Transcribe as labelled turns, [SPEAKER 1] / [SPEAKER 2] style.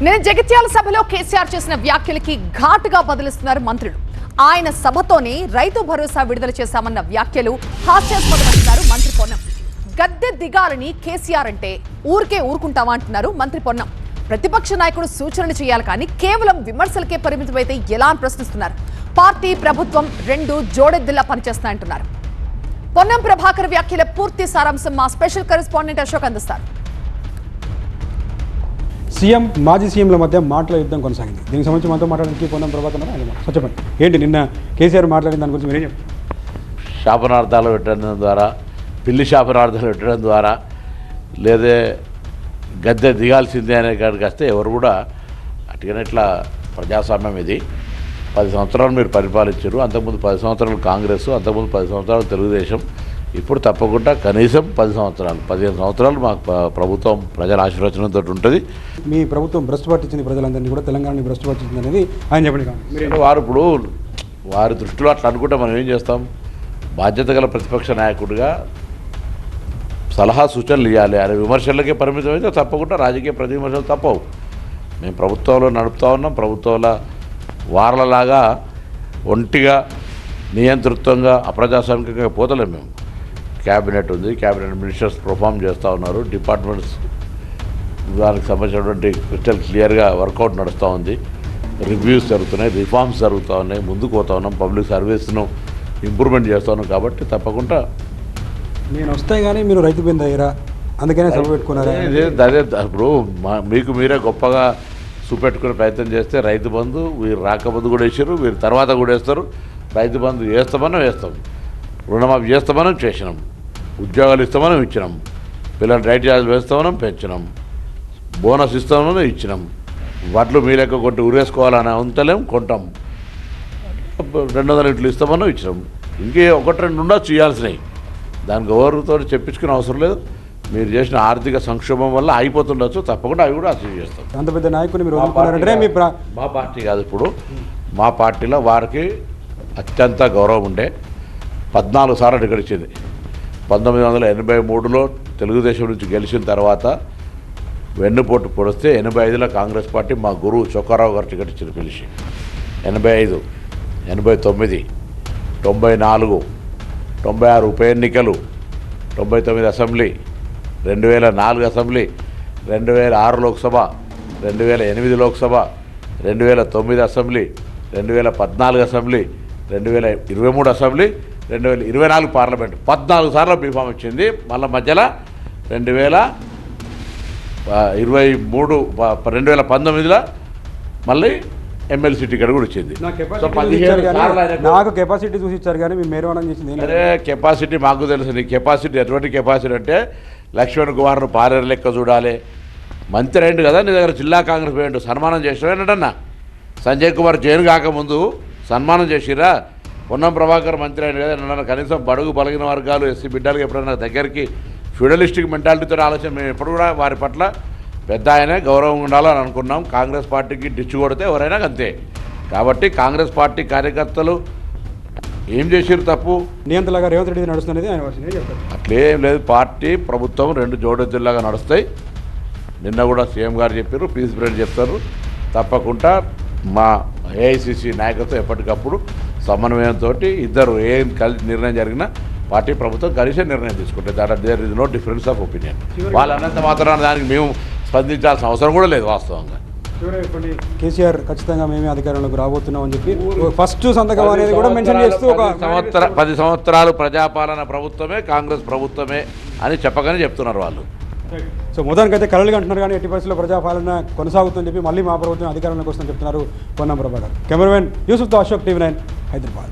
[SPEAKER 1] నేను జగిత్యాల సభలో కేసీఆర్ చేసిన వ్యాఖ్యలకి ఘాటుగా బదిలిస్తున్నారు మంత్రులు. ఆయన సభతోనే రైతు భరోసా విడుదల చేశామన్న వ్యాఖ్యలు హాస్యాస్పదమంటున్నారు మంత్రి పొన్నం. గద్దె దిగాలని కేసీఆర్ అంటే ఊరికే ఊరుకుంటావా అంటున్నారు మంత్రి పొన్నం. ప్రతిపక్ష నాయకుడు సూచనలు చేయాలి కానీ కేవలం విమర్శలకే పరిమితమైతే ఎలా అని ప్రశ్నిస్తున్నారు. పార్టీ ప్రభుత్వం రెండు జోడెద్దులా పనిచేస్తాయంటున్నారు. పొన్నం ప్రభాకర్ వ్యాఖ్యల పూర్తి సారాంశం మా స్పెషల్ కరెస్పాండెంట్ అశోక్ అందిస్తారు.
[SPEAKER 2] సీఎం మాజీ సీఎంల మధ్య మాటల యుద్ధం కొనసాగింది. దీనికి సంబంధించి మనతో మాట్లాడడానికి పొన్నం ప్రభాకర్ చెప్పండి, ఏంటి నిన్న కేసీఆర్ మాట్లాడిన దాని గురించి మీరేం చెప్పండి.
[SPEAKER 3] శాపనార్థాలు పెట్టడం ద్వారా, పిల్లి శాపనార్థాలు పెట్టడం ద్వారా, లేదే గద్దె దిగాల్సిందే అనే కాడికి వస్తే ఎవరు కూడా అటుగానే ఇట్లా ప్రజాస్వామ్యం ఇది. 10 సంవత్సరాలు మీరు పరిపాలించారు. అంతకుముందు 10 సంవత్సరాలు కాంగ్రెస్, అంతకుముందు 10 సంవత్సరాలు తెలుగుదేశం. ఇప్పుడు తప్పకుండా కనీసం 10 సంవత్సరాలు 15 సంవత్సరాలు మాకు ప్రభుత్వం ప్రజల ఆశీర్వచనంతో ఉంటుంది.
[SPEAKER 2] మీ ప్రభుత్వం భ్రష్టు పట్టించింది, ప్రజలందరినీ కూడా తెలంగాణని భ్రష్టు పట్టించింది అనేది ఆయన చెప్పండి.
[SPEAKER 3] వారు ఇప్పుడు వారి దృష్టిలో అట్లా అనుకుంటే మనం ఏం చేస్తాం? బాధ్యత గల ప్రతిపక్ష నాయకుడిగా సలహా సూచనలు ఇవ్వాలి. అనే విమర్శలకే పరిమితం అయితే తప్పకుండా రాజకీయ ప్రతి విమర్శలు తప్పవు. మేము ప్రభుత్వంలో నడుపుతా ఉన్నాం. ప్రభుత్వంలో వారలలాగా ఒంటిగా నియంతృత్వంగా అప్రజాస్వామికంగా పోతలేము. మేము క్యాబినెట్ ఉంది, క్యాబినెట్ మినిస్టర్స్ పర్ఫామ్ చేస్తూ ఉన్నారు. డిపార్ట్మెంట్స్ దానికి సంబంధించినటువంటి క్రిస్టల్ క్లియర్గా వర్కౌట్ నడుస్తూ ఉంది. రివ్యూస్ జరుగుతున్నాయి, రిఫార్మ్స్ జరుగుతూ ఉన్నాయి. ముందుకు పోతా ఉన్నాం. పబ్లిక్ సర్వీస్ను ఇంప్రూవ్మెంట్ చేస్తూ ఉన్నాం. కాబట్టి తప్పకుండా
[SPEAKER 2] నేను వస్తాయి కానీ మీరు రైతు బంధు అయ్యారా, అందుకనే సభ పెట్టుకున్నారా?
[SPEAKER 3] అదే ఇప్పుడు మీకు మీరే గొప్పగా చూపెట్టుకునే ప్రయత్నం చేస్తే రైతు బంధు వీరు రాకబంధు కూడా వేసారు, వీరు తర్వాత కూడా వేస్తారు. రైతు బంధు వేస్తామని వేస్తాం, రుణమాఫీ చేస్తామని చేసినాం, ఉద్యోగాలు ఇస్తామని ఇచ్చినాం, పిల్లలు రైతు ఛార్జీలు వేస్తామని పెంచినాం, బోనస్ ఇస్తామని ఇచ్చినాం. వడ్లు మీ లెక్క కొట్టి ఉరేసుకోవాలని ఉంటలేం, కొంటాం. 200 యూనిట్లు ఇస్తామని ఇచ్చినాం. ఇంకే 1-2 ఉండొచ్చు చేయాల్సినవి. దానికి ఎవరితో చెప్పించుకునే అవసరం లేదు. మీరు చేసిన ఆర్థిక సంక్షోభం వల్ల అయిపోతుండొచ్చు. తప్పకుండా అవి కూడా అచీవ్ చేస్తాం.
[SPEAKER 2] అంత పెద్ద నాయకుని మీరు
[SPEAKER 3] మా పార్టీ కాదు. ఇప్పుడు మా పార్టీలో వారికి అత్యంత గౌరవం ఉండే 14 సార్లు టికెట్ ఇచ్చింది. 1983లో తెలుగుదేశం నుంచి గెలిచిన తర్వాత వెన్నుపోటు పొడిస్తే 85లో కాంగ్రెస్ పార్టీ మా గురువు చొక్కారావు గారు టికెట్ ఇచ్చింది పిలిచి. 85, 89, 94, 96 ఉప ఎన్నికలు, 99 assembly, 2004 assembly, 2006 Lok Sabha, 2008 Lok Sabha, 2009 assembly, 2014 assembly, 2023 assembly, 2024 parliament 14 సార్లు బీఫామ్ ఇచ్చింది. మళ్ళీ మధ్యలో 2019లో మళ్ళీ ఎమ్మెల్సీ టికెట్ కూడా ఇచ్చింది.
[SPEAKER 2] నాకు కెపాసిటీ చూసి ఇచ్చారు కానీ మీ మేరవనం చేసింది.
[SPEAKER 3] అరే కెపాసిటీ మాకు తెలుసు. నీ కెపాసిటీ ఎటువంటి కెపాసిటీ అంటే లక్ష్మణ్ కుమార్ను పారేరు లెక్క చూడాలి. మంత్రి అయింది కదా, నీ దగ్గర జిల్లా కాంగ్రెస్ పోయిండు, సన్మానం చేసినావేంటన్నా? సంజయ్ కుమార్ జైలు కాకముందు సన్మానం చేసిరా? పొన్నం ప్రభాకర్ మంత్రి అయింది కదా, నన్ను కనీసం బడుగు బలిగిన వర్గాలు ఎస్సీ బిడ్డలకు ఎప్పుడైనా దగ్గరికి ఫ్యూడలిస్టిక్ మెంటాలిటీతో ఆలోచన. మేము ఎప్పుడు కూడా వారి పట్ల పెద్ద ఆయనే గౌరవం ఉండాలని అనుకున్నాం. కాంగ్రెస్ పార్టీకి డిచ్చు కొడితే ఎవరైనా అంతే. కాబట్టి కాంగ్రెస్ పార్టీ కార్యకర్తలు ఏం చేసారు తప్పు?
[SPEAKER 2] నియంతలాగా రేవంత్ రెడ్డి నడుస్తున్నది ఆయన చెప్తారు.
[SPEAKER 3] అట్లేం లేదు. పార్టీ ప్రభుత్వం రెండు జోడెద్దుల్లాగా నడుస్తాయి. నిన్న కూడా సీఎం గారు చెప్పారు, పీసీ ప్రెసిడెంట్ చెప్తారు. తప్పకుండా మా ఏఐసిసి నాయకత్వం ఎప్పటికప్పుడు సమన్వయంతో ఇద్దరు ఏం కలిసి నిర్ణయం జరిగినా పార్టీ ప్రభుత్వం కలిసే నిర్ణయం తీసుకుంటుంది. There is no difference of opinion. వాళ్ళు అన్నంత మాత్రాన దానికి మేము స్పందించాల్సిన అవసరం కూడా లేదు. వాస్తవంగా
[SPEAKER 2] కేసీఆర్ ఖచ్చితంగా మేమే అధికారంలోకి రాబోతున్నాం అని చెప్పి ఫస్ట్ సంతకం అనేది కూడా మెన్షన్ చేస్తూ
[SPEAKER 3] 10 సంవత్సరాలు ప్రజాపాలన ప్రభుత్వమే కాంగ్రెస్ ప్రభుత్వమే అని చెప్పగానే చెప్తున్నారు వాళ్ళు.
[SPEAKER 2] సో మొదటికైతే కలలుగా అంటున్నారు కానీ ఎట్టి పరిస్థితుల్లో ప్రజాపాలన కొనసాగుతుందని చెప్పి మళ్ళీ మా ప్రభుత్వం అధికారంలోకి వస్తుందని చెప్తున్నారు పొన్నం ప్రభాకర్. కెమెరామెన్ యూసుఫ్తో అశోక్, TV9 హైదరాబాద్.